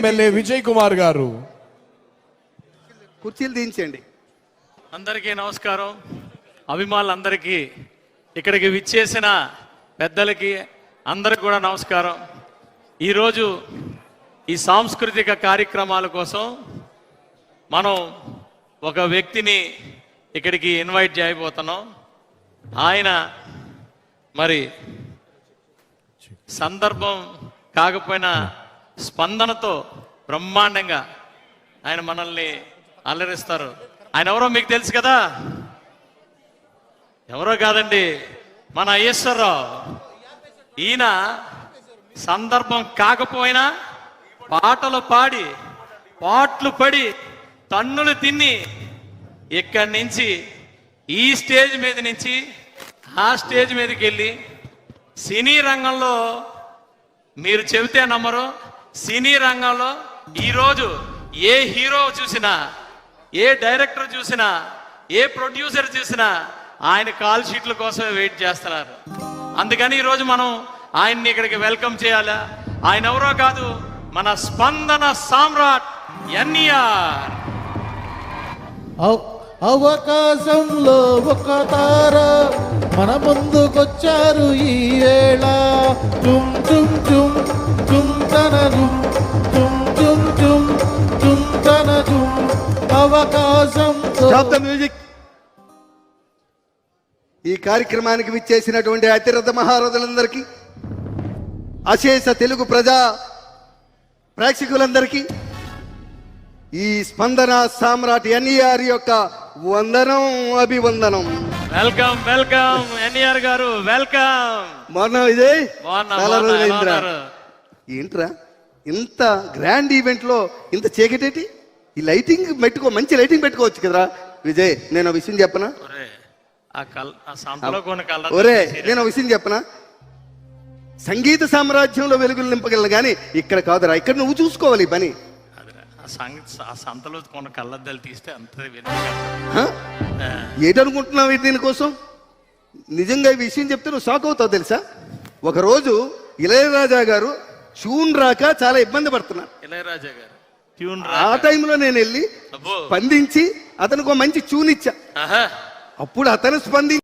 MLA Vijay Kumar గారు కుర్చీలు దించండి. అందరికీ నమస్కారం. అభిమానులందరికీ, ఇక్కడికి విచ్చేసిన పెద్దలకి అందరికి కూడా నమస్కారం. ఈరోజు ఈ సాంస్కృతిక కార్యక్రమాల కోసం మనం ఒక వ్యక్తిని ఇక్కడికి ఇన్వైట్ చేయబోతున్నాం. ఆయన మరి సందర్భం కాకపోయినా స్పందనతో బ్రహ్మాండంగా ఆయన మనల్ని అల్లరిస్తారు. ఆయన ఎవరో మీకు తెలుసు కదా, ఎవరో కాదండి, మన అయ్యేశ్వరరావు. ఈయన సందర్భం కాకపోయినా పాటలు పాడి పాటలు పడి తన్నులు తిని ఇక్కడి నుంచి ఈ స్టేజ్ మీద నుంచి ఆ స్టేజ్ మీదకి వెళ్ళి సినీ రంగంలో మీరు చెబితే నమ్మరు, సినీ రంగంలో ఈరోజు ఏ హీరో చూసినా, ఏ డైరెక్టర్ చూసినా, ఏ ప్రొడ్యూసర్ చూసినా ఆయన కాల్ షీట్ల కోసమే వెయిట్ చేస్తున్నారు. అందుకని ఈరోజు మనం ఆయన్ని ఇక్కడికి వెల్కమ్ చేయాలా. ఆయన ఎవరో కాదు, మన స్పందన సామ్రాట్ ఎన్టీఆర్. అవకాశంలో ఒక తార మన ముందుకొచ్చారు ఈ ఏళ. చుమ్ చుమ్ చుమ్ చుమ్ తన చుమ్ చుమ్ చుమ్ చుమ్ చుమ్ తన చుమ్. అవకాశం. మ్యూజిక్. ఈ కార్యక్రమానికి విచ్చేసినటువంటి అతిరథ మహారథులందరికీ, అశేష తెలుగు ప్రజా ప్రేక్షకులందరికీ ఈ స్పందన సామ్రాట్ ఎన్టీఆర్ యొక్క వందనం, అభివందనం. వెల్కమ్ వెల్కమ్ ఎన్టీఆర్ గారు, వెల్కమ్. మొన్న విజయ్ ఏంట్రా ఇంత గ్రాండ్ ఈవెంట్ లో ఇంత చీకటేటి? ఈ లైటింగ్ మంచి లైటింగ్ పెట్టుకోవచ్చు కదరా విజయ్. నేను ఒక విషయం చెప్పనా? ఒరే, నేను ఒక విషయం చెప్పనా? సంగీత సామ్రాజ్యంలో వెలుగులు నింపగలను కానీ ఇక్కడ కాదురా. ఇక్కడ నువ్వు చూసుకోవాలి ఈ పని. సంతలో కొన్న కళ్ళద్దాలు తీస్తే అంత ఏటనుకుంటున్నావు దీనికోసం? నిజంగా ఈ విషయం చెప్తే నువ్వు షాక్ అవుతావు తెలుసా. ఒకరోజు ఇళయరాజా గారు ట్యూన్ రాక చాలా ఇబ్బంది పడుతున్నారు. ఇళయరాజా గారు ట్యూన్ ఆ టైంలో నేను వెళ్ళి స్పందించి అతనికి ఒక మంచి ట్యూన్ ఇచ్చా. అప్పుడు అతను స్పందించి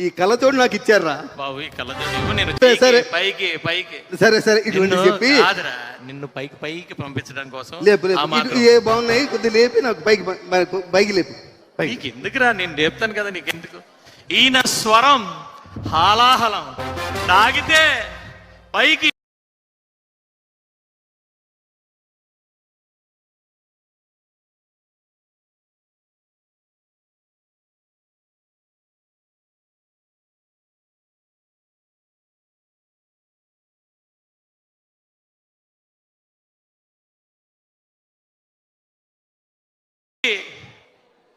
ఈ కళ్ళతోడు నాకు ఇచ్చారా బాబు. ఈ కళ్ళతోడు నేను సరే పైకి పైకి సరే సరే ఇటువంటి చెప్పి నిన్ను పైకి పైకి పంపించడం కోసం లేపు ఏ బాగున్నాయి కొద్ది లేపి నాకు పైకి లేపు. నీకు ఎందుకురా, నేను లేపుతాను కదా, నీకెందుకు? ఈయన స్వరం హాలాహలం తాగితే పైకి.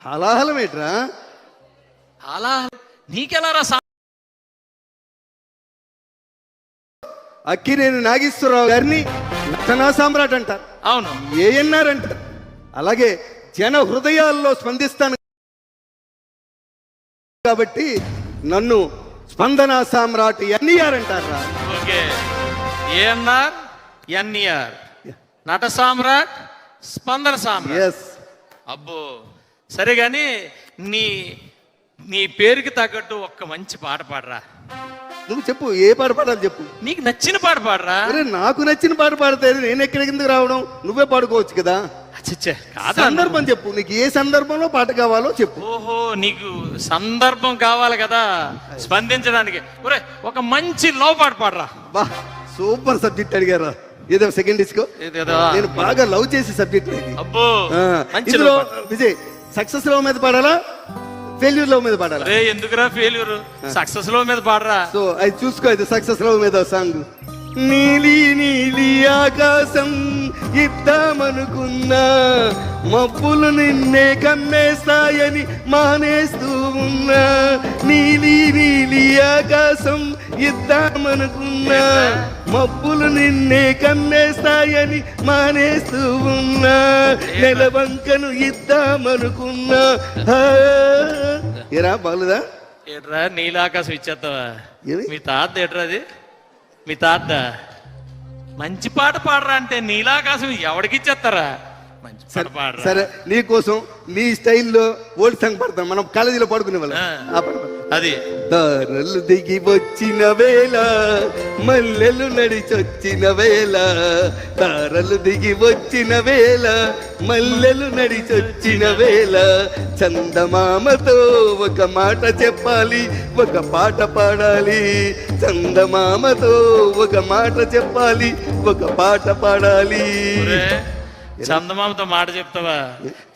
హలాహలం ఏంట్రా? అలా నీకెలా రా? అక్కినేని నాగేశ్వరరావు గారిని నటనా సామ్రాట్ అంటారు. అవును, ఏఎన్ఆర్ అంటారు. అలాగే జన హృదయాల్లో స్పందిస్తాను కాబట్టి నన్ను స్పందన సామ్రాట్ ఎన్టీఆర్ అంటారా? ఓకే, ఏఎన్ఆర్ ఎన్టీఆర్, నట సామ్రాట్, స్పందన సామ్రాట్. అబ్బో సరే గాని నీ పేరుకి తగ్గట్టు ఒక్క మంచి పాట పాడరా. నువ్వు చెప్పు, ఏ పాట పాడాలి చెప్పు. నీకు నచ్చిన పాట పాడరా. అరే నాకు నచ్చిన పాట పాడితే నేను ఎక్కడికి ఎందుకు రావడం? నువ్వే పాడుకోవచ్చు కదా. సందర్భం చెప్పు, నీకు ఏ సందర్భంలో పాట కావాలో చెప్పు. ఓహో, నీకు సందర్భం కావాలి కదా స్పందించడానికి. ఒరే, ఒక మంచి లవ్ పాట పాడరా. బా, సూపర్ సబ్జెక్ట్ అడిగారా. ఏదో సెకండ్ డిస్కో, నేను బాగా లవ్ చేసే సబ్జెక్ట్. అబ్బో, ఇందులో విజయ్ సక్సెస్ లవ్ మీద పాడాలా, ఫెయిల్యూర్ లవ్ మీద పాడాలా? ఎందుకురా ఫెయిల్యూర్, సక్సెస్ లవ్ మీద పాడరా. సో అది చూసుకో, ఇది సక్సెస్ లవ్ మీద సాంగ్. నీలి నీలి ఆకాశం ఇద్దామనుకున్నా, మబ్బులు నిన్నే కమ్మేస్తాయని మానేస్తూ ఉన్నా. నీలి నీలి ఆకాశం ఇద్దామనుకున్నా, మబ్బులు నిన్నే కమ్మేస్తాయని మానేస్తూ ఉన్నా. నెలవంకను ఇద్దామనుకున్నా, ఏరా బాగులేదా? ఏట్రా నీలాకాశం ఇచ్చేస్తావా? ఏమి? మీ తాత ఏట్రా అది? మీ తాత మంచి పాట పాడరా అంటే నీలాకాశం ఎవడికి ఇచ్చేస్తారా? మంచి పాట పాడరా. సరే నీకోసం నీ స్టైల్లో ఓల్డ్ సాంగ్ పాడతాం, మనం కాలేజీలో పాడుకునే వాళ్ళం. ఆ. ఆ పాట పాడు. అది తారలు దిగి వచ్చిన వేళ, మల్లెలు నడిచొచ్చిన వేళ, తారలు దిగి వచ్చిన వేళ, మల్లెలు నడిచొచ్చిన వేళ, చందమామతో ఒక మాట చెప్పాలి, ఒక పాట పాడాలి. చందమామతో ఒక మాట చెప్పాలి, ఒక పాట పాడాలి. ఒరే, చందమామతో మాట చెప్తావా?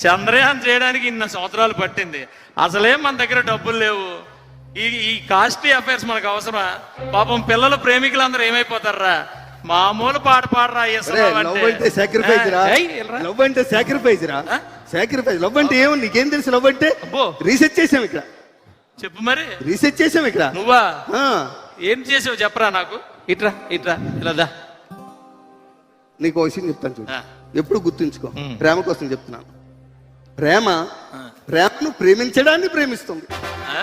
చంద్రయాన్ చేయడానికి ఇన్ని సంవత్సరాలు పట్టింది, అసలే మన దగ్గర డబ్బులు లేవు. ఈ కాస్ట్లీ అఫైర్స్ మనకు అవసరమా? పాపం పిల్లలు ప్రేమికులందరూ ఏమైపోతారా? మామూలు పాట పాడరా. లవ్ అంటే సాక్రిఫైస్ రా, లవ్ అంటే సాక్రిఫైస్ రా, సాక్రిఫైస్. లవ్ అంటే ఏమో నీకేం తెలుసు? లవ్ అంటే అబ్బో. రీసెర్చ్ చేసాం ఇక్కడ, చెప్పు మరి. రీసెర్చ్ చేసాం ఇక్కడ. నువ్వా? ఆ, ఏం చేసావు చెప్పరా నాకు. ఇట్రా ఇట్రా ఇలా దా. నీకు ఒక విషయం చెప్తాను చూడు, ఆ. ఎప్పుడు గుర్తుంచుకో. ప్రేమ కోసం చెప్తున్నాను. ప్రేమ ప్రేమను ప్రేమించడాన్ని ప్రేమిస్తుంది. ఆ?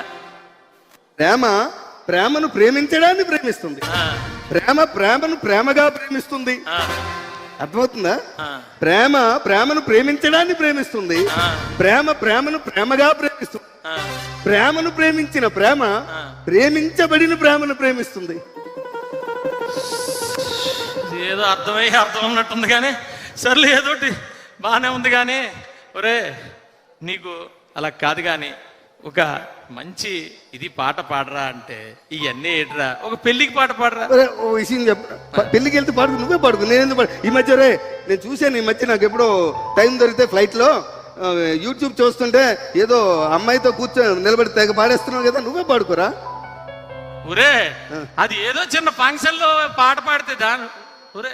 ప్రేమ ప్రేమను ప్రేమించడాన్ని ప్రేమిస్తుంది. ఆ. ప్రేమ ప్రేమను ప్రేమగా ప్రేమిస్తుంది. ఆ. అర్థమవుతుందా? ఆ. ప్రేమ ప్రేమను ప్రేమించడాన్ని ప్రేమిస్తుంది. ఆ. ప్రేమ ప్రేమను ప్రేమగా ప్రేమిస్తుంది. ఆ. ప్రేమను ప్రేమించిన ప్రేమ ప్రేమించబడిన ప్రేమను ప్రేమిస్తుంది. ఏదో అర్థం ఉన్నట్టుంది కానీ సర్లే, ఏదోటి బాగానే ఉంది కానీ. ఒరే, నీకు అలా కాదు కానీ ఒక మంచి ఇది పాట పాడరా అంటే ఇవన్నీ ఏట్రా? ఒక పెళ్లికి పాట పాడరా. ఒరే, ఓ విషయం చెప్ప, పెళ్లికి వెళ్తే పాడుకు, నువ్వే పాడుకు, నేను ఎందుకు పాడు? ఈ మధ్య రే నేను చూశాను, ఈ మధ్య నాకు ఎప్పుడో టైం దొరికితే ఫ్లైట్లో యూట్యూబ్ చూస్తుంటే ఏదో అమ్మాయితో కూర్చొని నిలబడి తెగ పాడేస్తున్నావు కదా, నువ్వే పాడుకోరా. ఒరే, అది ఏదో చిన్న ఫంక్షన్ లో పాట పాడితే దాని ఒరే,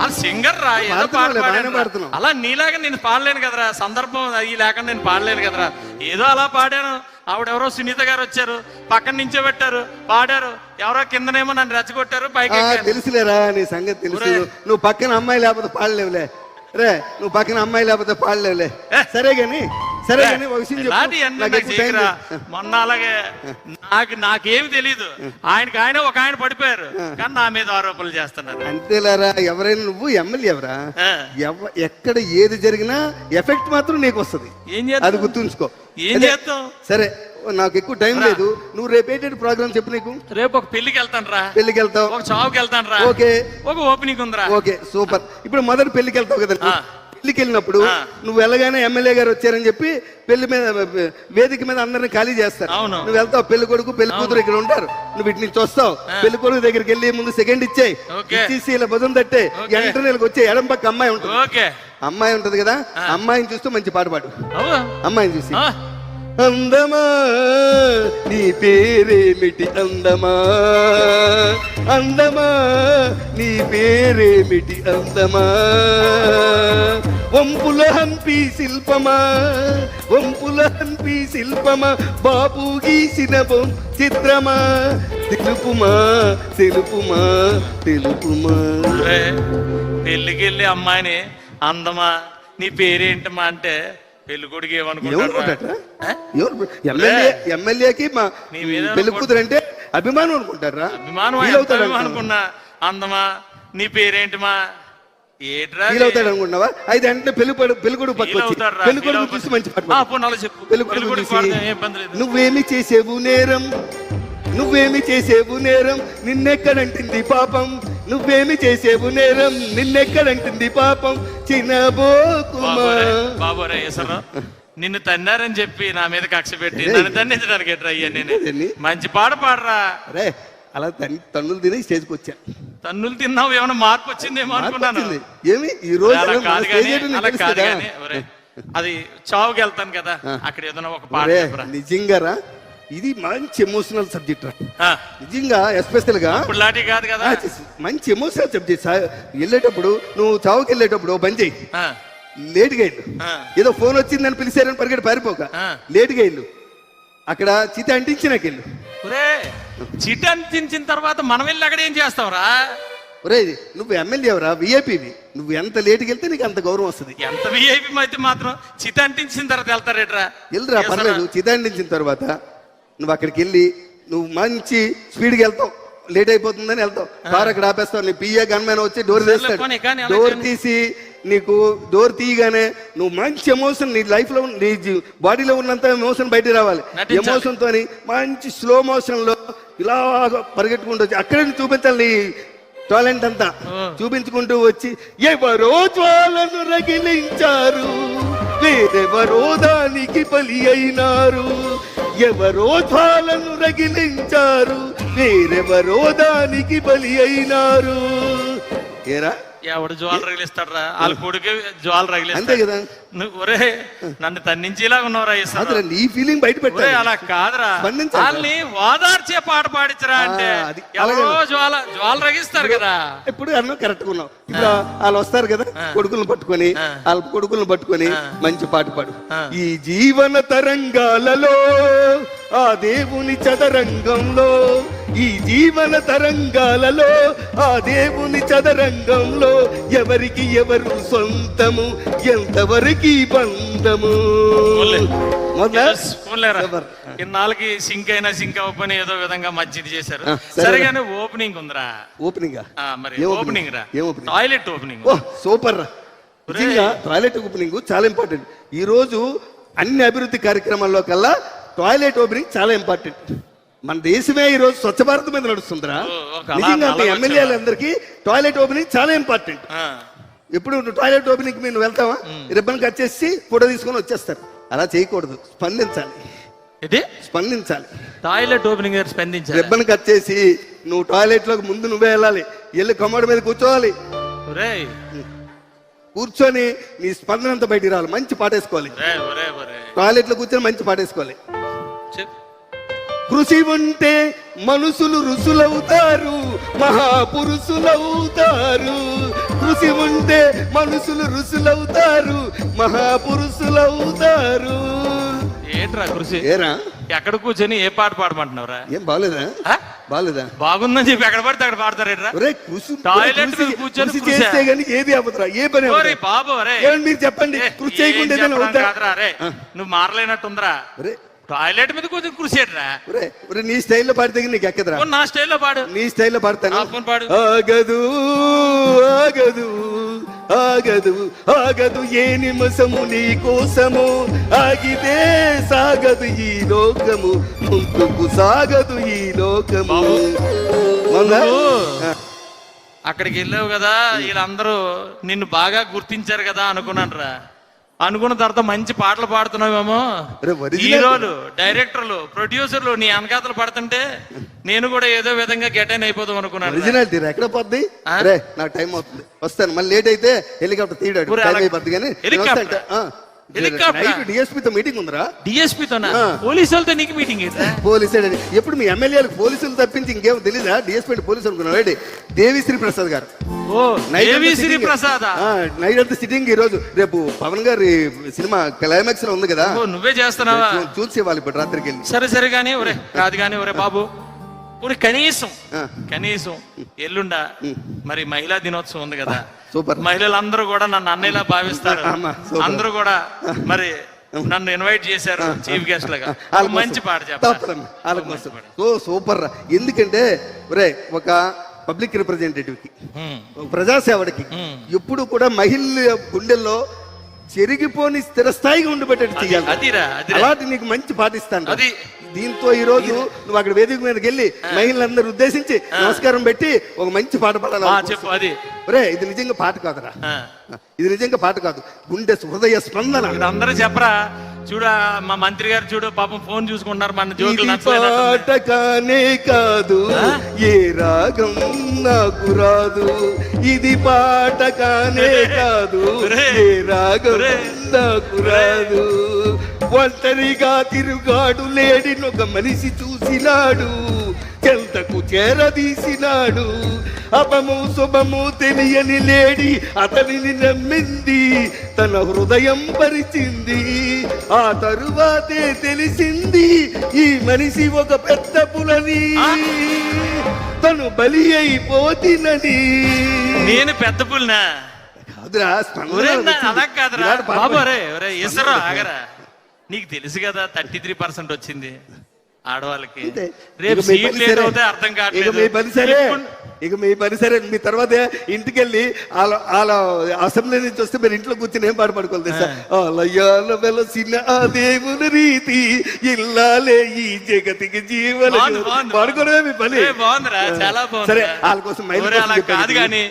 అది సింగర్ రా, ఏదో పాట పాడుతున్నావులే, బాగానే పాడాను. పాడుతున్నావు. అలా నీలాగా నేను పాడలేను కదరా, సందర్భం అది లేకుండా నేను పాడలేను కదరా. ఏదో అలా పాడాను. ఆవిడెవరో సునీత గారు వచ్చారు, పక్కన నించోబెట్టారు, పాడారు. ఎవరో కిందనేమో నన్ను రెచ్చగొట్టారు, పైకి ఎక్కాను. తెలుసులేరా, నీ సంగతి తెలుసు. ఒరే. నువ్వు పక్కన అమ్మాయి లేకపోతే పాడలేవులే రే, నువ్వు పక్కన అమ్మాయి లేకపోతే పాడలేవులే. సరే గాని సరే గాని ఒక విషయం చెప్పు. ఇలాంటివన్నీ నాకు నాకు ఎక్కువ టైం చేయకురా. లేదు. మొన్న అలాగే నాకేమి తెలీదు, ఆయన ఒక ఆయన పడిపోయారు, కానీ నా మీద ఆరోపణలు చేస్తున్నారు. అంతేలారా, ఎవరైనా నువ్వు ఎమ్మెల్యే ఎవరా, ఆ. ఎక్కడ ఏది జరిగినా ఎఫెక్ట్ మాత్రం నీకు వస్తుంది, ఏం చేద్దాం? అది గుర్తుంచుకో. ఏం అదే, చేద్దాం? సరే నాకు ఎక్కువ టైం లేదు, నువ్వు రేపు ఏంటంటే ప్రోగ్రామ్ చెప్పు. నీకు రేపు ఒక పెళ్లికి వెళ్తాను రా, పెళ్లికి వెళ్తావు, ఒక చావుకి వెళ్తాను రా, ఓకే ఒక ఓపెనింగ్ ఉందిరా. Okay super. ఇప్పుడు మొదటి పెళ్లికి వెళ్తావు కదా, ఆ. పెళ్లికి వెళ్ళినప్పుడు ఆ. నువ్వు వెళ్ళగానే ఎమ్మెల్యే గారు వచ్చారని చెప్పి పెళ్లి మీద వేదిక మీద అందరిని ఖాళీ చేస్తారు. అవును. నువ్వు వెళ్తావు, పెళ్లి కొడుకు పెళ్లి కూతురు ఇక్కడ ఉంటారు, నువ్వు ఇటు నుంచి వస్తావు, పెళ్లి కొడుకు దగ్గరికి వెళ్ళి ముందు సెకండ్ ఇచ్చేయి, ఓకే. ఇచ్చేసి ఇలా భుజం తట్టే, ఓకే. వెంటనే వచ్చే ఎడం పక్క అమ్మాయి ఉంటుంది, ఓకే. అమ్మాయి ఉంటది కదా, అమ్మాయిని చూస్తూ మంచి పాట పాడు. అవ్వ. అమ్మాయిని చూసి ఆ. అందమా నీ పేరేమిటి, అందమా అందమా నీ పేరేమిటి, అందమా వంపుల హంపి శిల్పమా, వంపుల హంపి శిల్పమా, బాపు గీసిన చిత్రమా, తెలుపుమా తెలుపుమా తెలుపుమా. ఒరే, పెళ్లికి వెళ్ళి అమ్మాయిని అందమా నీ పేరేంటమ్మా అంటే పెళ్లి కొడుకు ఏమనుకుంటాడు? ఎమ్మెల్యేకి మా నీ మీద పెళ్లి కూతురు అంటే అభిమానం అనుకుంటారా? అభిమానం ఫీల్ అవుతాడు అనుకున్నా. అందమా నీ పేరేంటిమా ఏట్రా ఫీల్ అవుతాడు అనుకున్నావా? అయితే అంటే పెళ్లి కొడుకు పక్క వచ్చి పెళ్లి కొడుకు చూసి మంచి పాట పాడు. చెప్పు. పెళ్లి పెళ్లి కొడుకు కొడుకు చూసి పాడదాం, ఏం ఇబ్బంది లేదు. నువ్వేమి చేసేవు నేరం, నువ్వేమి చేసేవు నేరం, నిన్నెక్కడంటుంది పాపం, నువ్వేమి చేసేవు నేరం, నిన్నెక్కడంటుంది పాపం, చిన్నబోకుమా. బాబోరే ఈశ్వర, నిన్ను తన్నారని చెప్పి నా మీద కక్ష పెట్టి నన్ను దండించడానికి ఎట్రా అయ్యా? నేను మంచి పాట పాడరా. అరే అలా తన్నులు తిని స్టేజ్కి వచ్చా. తన్నులు తిన్నావు, ఏమైనా మార్పు వచ్చిందేమో అనుకున్నాను. ఏమి ఈ రోజు అలా కాదు కానీ, అలా కాదు కదా? కానీ, ఒరే, అది చావుకి వెళ్తాను కదా, అక్కడ ఏదైనా ఒక పాట ఒరే, చెప్పరా. నిజంగా రా, ఇది మంచి ఎమోషనల్ సబ్జెక్ట్ రా, ఆ, నిజంగా ఎస్పెషల్ గా ఇప్పుడు లాంటి కాదు కదా. మంచి ఎమోషనల్ సబ్జెక్ట్. వెళ్ళేటప్పుడు నువ్వు చావుకి వెళ్ళేటప్పుడు బంద్ చేయి, ఆ, లేటుగా వెళ్ళు. ఆ. ఏదో ఫోన్ వచ్చిందని పిలిచారని పరిగెట్టి పారిపోక, ఆ. లేటుగా వెళ్ళు, అక్కడ చిత అంటించినాకెళ్ళు. ఒరే, చిట్ అందించిన తర్వాత మనం వెళ్ళి అక్కడ ఏం చేస్తావురా? ఒరే నువ్వు ఎమ్మెల్యే ఎవరా, విఐపివి, నువ్వు ఎంత లేటుకి వెళ్తే నీకు అంత గౌరవం వస్తుంది. ఎంత విఐపి అయితే మాత్రం చిట్ అంటించిన తర్వాత వెళ్తారేట్రా? వెళ్ళరా పర్లేదు, చిత అంటించిన తర్వాత నువ్వు అక్కడికి వెళ్ళి నువ్వు మంచి స్పీడ్కి వెళ్తావు, లేట్ అయిపోతుందని వెళ్తావు, కారు అక్కడ ఆపేస్తావు, నీ పిఏ గన్మెన్ వచ్చి డోర్ తీస్తాడు, డోర్ తీసి నీకు డోర్ తీయగానే నువ్వు మంచి ఎమోషన్ నీ లైఫ్ లో నీ బాడీలో ఉన్నంత ఎమోషన్ బయటికి రావాలి. ఎమోషన్ తోని మంచి స్లో మోషన్ లో ఇలా పరిగెట్టుకుంటూ వచ్చి అక్కడే చూపించాలి నీ టాలెంట్ అంతా. చూపించుకుంటూ వచ్చి ఎవరో జ్వాలను రగిలించారు, వేరెవరో దానికి బలి అయినారు, ఎవరో జ్వాలను రగిలించారు, వేరెవరో దానికి బలి అయినారు. ఏరా ఎవడు జ్వాల రగిలిస్తాడరా, వాళ్ళ కొడుకే జ్వాల అంతే రగిలిస్తాడు కదా. నువ్వు ఒరే నన్ను తన్నించేలా ఉన్నవరా అసలు నీ ఫీలింగ్ బయట పెట్టాలి. అలా కాదురా, స్పందించాలి. వాళ్ళని ఓదార్చే పాట పాడించరా అంటే అది ఎవరో జ్వాల రగిస్తారు కదా. ఇప్పుడు అన్న కరెక్ట్ గా ఉన్నావు. ఇప్పుడు వాళ్ళు వస్తారు కదా కొడుకులను పట్టుకొని, వాళ్ళ కొడుకులను పట్టుకొని మంచి పాట పాడు. ఈ జీవన తరంగాలలో ఆ దేవుని చదరంగంలో, ఈ జీవన తరంగాలలో ఆ దేవుని చదరంగంలో ఎవరికి ఎవరు సొంతము, ఎంతవరకు బంధము. ఇన్నాళ్ళకి సింక్ అయినా సింక్ అవ్వని ఏదో విధంగా మంచిది చేశారు. సరిగానే ఓపెనింగ్ ఉందిరా. ఓపెనింగ్ మరి ఓపెనింగ్ రా, టాయిలెట్ ఓపెనింగ్. సూపర్ రా. నిజంగా టాయిలెట్ ఓపెనింగ్ చాలా ఇంపార్టెంట్. ఈ రోజు అన్ని అభివృద్ధి కార్యక్రమాల్లో కల్లా టాయిలెట్ ఓపెనింగ్ చాలా ఇంపార్టెంట్. మన దేశమే ఈ రోజు స్వచ్ఛ భారత్ మీద నడుస్తుందిరా. నిజంగా ఎమ్మెల్యేలందరికీ టాయిలెట్ ఓపెనింగ్ చాలా ఇంపార్టెంట్. ఎప్పుడు టాయిలెట్ ఓపెనింగ్ మీరు వెళ్తావా, రిబ్బన్ కట్ చేసి ఫోటో తీసుకొని వచ్చేస్తారు. అలా చేయకూడదు, స్పందించాలి. స్పందించాలి. టాయిలెట్ ఓపెనింగ్ స్పందించాలి. రిబ్బన్ కట్ చేసి నువ్వు టాయిలెట్ లోకి ముందు నువ్వే వెళ్ళాలి, వెళ్ళి కమోడ్ మీద కూర్చోవాలి. కూర్చొని నీ స్పందన అంతా బయటికి రావాలి. మంచి పాట వేసుకోవాలి. టాయిలెట్ లో కూర్చొని మంచి పాట వేసుకోవాలి. కృషి ఉంటే మనుషులు ఋషులవుతారు, మహాపురుషులవుతారు. కృషి ఉంటే మనుషులు ఋషులవుతారు, మహాపురుషులవుతారు. ఏంట్రా కృషి? ఏరా ఎక్కడ కూర్చొని ఏ పాట పాడమంటున్నావురా? ఏం బాగాలేదా? బాగాలేదా? బాగుందని చెప్పి ఎక్కడ పడితే అక్కడ పాడతారేట్రా? టాయిలెట్ కూర్చొని చేస్తే గానీ ఏది అవ్వదురా. ఏ పని బాబు మీరు చెప్పండి. కృషి చేయకుండా నువ్వు మారలేనట్టుందిరా. టాయిలెట్ మీద కూర్చొని కృషిరా. నీ స్టైల్లో పాడితే నీకు ఎక్కదరా. నా స్టైల్లో పాడు. నీ స్టైల్లో పాడతాను. పాడు. ఆగదు ఆగదు ఆగదు ఆగదు ఏ నిమిషము నీ కోసము, ఆగితే సాగదు ఈ లోకము, ముందుకు సాగదు ఈ లోకము. అక్కడికి వెళ్ళావు కదా, వీళ్ళందరూ నిన్ను బాగా గుర్తించారు కదా అనుకున్నాను రా. అనుకున్న తర్వాత మంచి పాటలు పాడుతున్నావేమో. హీరోలు, డైరెక్టర్లు, ప్రొడ్యూసర్లు నీ అనకాతలు పడుతుంటే నేను కూడా ఏదో విధంగా గెటైన్ అయిపోదాం అనుకున్నాను. ఒరిజినాలిటీ ఎక్కడ పోద్ది? నాకు టైం అవుతుంది, వస్తాను. మళ్ళీ లేట్ అయితే హెలికాప్టర్ తీయడాడు అయిపోద్ది. కానీ డిఎస్పీతో మీటింగ్ ఉందిరా. డిఎస్పీతోనా? పోలీసులతో నీకు మీటింగ్ అయితే? పోలీసు ఎప్పుడు మీ ఎమ్మెల్యేలకు పోలీసులు తప్పించి ఇంకేమో తెలీదా? డిఎస్పీ అంటే పోలీసు అనుకున్నావు. దేవిశ్రీ ప్రసాద్ గారు నైట్ అంతా సిట్టింగ్. ఈ రోజు రేపు పవన్ గారి సినిమా క్లైమాక్స్ లో ఉంది కదా, నువ్వే చేస్తున్నావా? చూసి వాళ్ళు ఇప్పుడు రాత్రికి వెళ్ళి. సరే కానీ ఒరే కాదు కానీ ఒరే బాబు, కనీసం ఎల్లుండా మరి మహిళా దినోత్సవం ఉంది కదా. సూపర్. మహిళలందరూ కూడా నన్ను అన్నయ్యలా భావిస్తారు. అందరూ కూడా మరి నన్ను ఇన్వైట్ చేశారు చీఫ్ గెస్ట్ లాగా. మంచి పాట చెప్పాలి. సూపర్. ఎందుకంటే ఒక పబ్లిక్ రిప్రజెంటేటివ్ కి, ప్రజాసేవడికి ఎప్పుడు కూడా మహిళ గుండెల్లో చెరిగిపోని స్థిరస్థాయిగా ఉండిపెట్టేట్టు చేయాలి. అలాంటి నీకు మంచి పాటిస్తాను. దీంతో ఈ రోజు నువ్వు అక్కడ వేదిక మీదకి వెళ్ళి మహిళలందరూ ఉద్దేశించి నమస్కారం పెట్టి ఒక మంచి పాట పాడాలి. చెప్పు. అది ఇది నిజంగా పాట కాదురా, ఇది నిజంగా పాట కాదు, గుండె హృదయ స్పందన. అందరూ చెప్పరా. చూడ మా మంత్రి గారు చూడు పాపం ఫోన్ చూసుకుంటున్నారు. మన పాట కానే కాదు, ఏ రాగం నాకు రాదు. ఇది పాట కానే కాదు, ఏ రాగం నాకు రాదు. ఒంటరిగా తిరుగాడు లేడినొక మనిషి చూసినాడు, చెంతకు చేరదీసినాడు. అపము శుభము తెలియని లేడి అతనిని నమ్మింది, తన హృదయం పరిచింది. ఆ తరువాతే తెలిసింది ఈ మనిషి ఒక పెద్ద పులని, తను బలి అయిపోతినని. నేను పెద్ద పులినా? అలా కాదురా బాబు. ఆగరా, నీకు తెలుసు కదా 33% వచ్చింది. ఆడవాళ్ళకి అంతే. రేపు ఇక మీ సీట్ పని లేట్ సరే. అవుతే అర్థం ఇక కావట్లేదు మీ పని సరే ఇప్పుడు- ఇక మీ పని సరే మీ తర్వాత ఇంటికి వెళ్ళి వాళ్ళ అసెంబ్లీ నుంచి వస్తే మీరు ఇంట్లో కూర్చొని ఏం పాట పాడుకోవాలి తెలుసా? ఆలయాల వెలసిన ఆ దేవుని రీతి ఇల్లాలే ఈ జగతికి జీవన బాగుంది. పాడుకోవడమే మీ పని. బాగుందిరా చాలా సరే బాగుంది వాళ్ళ కోసం మైల్ ఒరే, కోసం అలా చెప్పాను. కాదు కానీ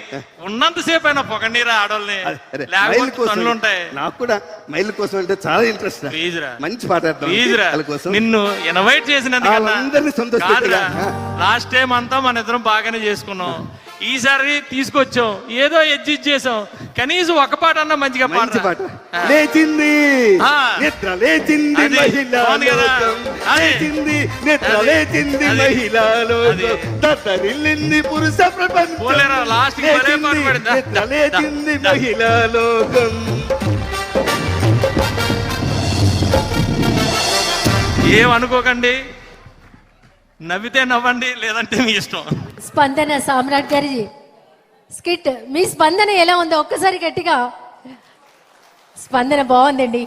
ఉన్నంతసేపు అయినా పొగండిరా ఆడవాళ్ళని అరే, మైల్ లేకపోతే కోసం పనులు ఉంటాయి నాకు కూడా మైల్ కోసం అంటే చాలా ఇంట్రెస్ట్ ప్లీజ్ రా మంచి పాట వేద్దాం ప్లీజ్ రా వాళ్ళ కోసం నిన్ను ఇన్వైట్ చేసినందుకన్నా వాళ్ళందరినీ సంతోషపెట్టగా. లాస్ట్ టైం అంతా మన ఇద్దరం బాగానే చేసుకున్నాం ఈసారి తీసుకొచ్చాం ఏదో ఎడ్జిట్ చేసాం కనీసం ఒక పాట అన్నా మంచిగా మంచి పాడరా. పాట లేచింది ఆ. నిద్ర లేచింది అది మహిళా బాగుంది కదా. లోకం. అది. లేచింది నిద్ర అది. లేచింది అది. మహిళా లోకం. అది. దద్దరిల్లింది పురుష ప్రపంచం. పోలేరా, last కి భలే పాట లేచింది పాడిందా? నిద్ర లేచింది మహిళా లోకం. ఏమనుకోకండి నవ్వితే నవ్వండి లేదంటే మీ ఇష్టం స్పందన సామ్రాట్ గారి స్కిట్ మీ స్పందన ఎలా ఉందో ఒక్కసారి గట్టిగా స్పందన బాగుందండి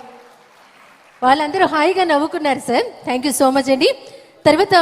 వాళ్ళందరూ హాయిగా నవ్వుకున్నారు sir thank you so much అండి తర్వాత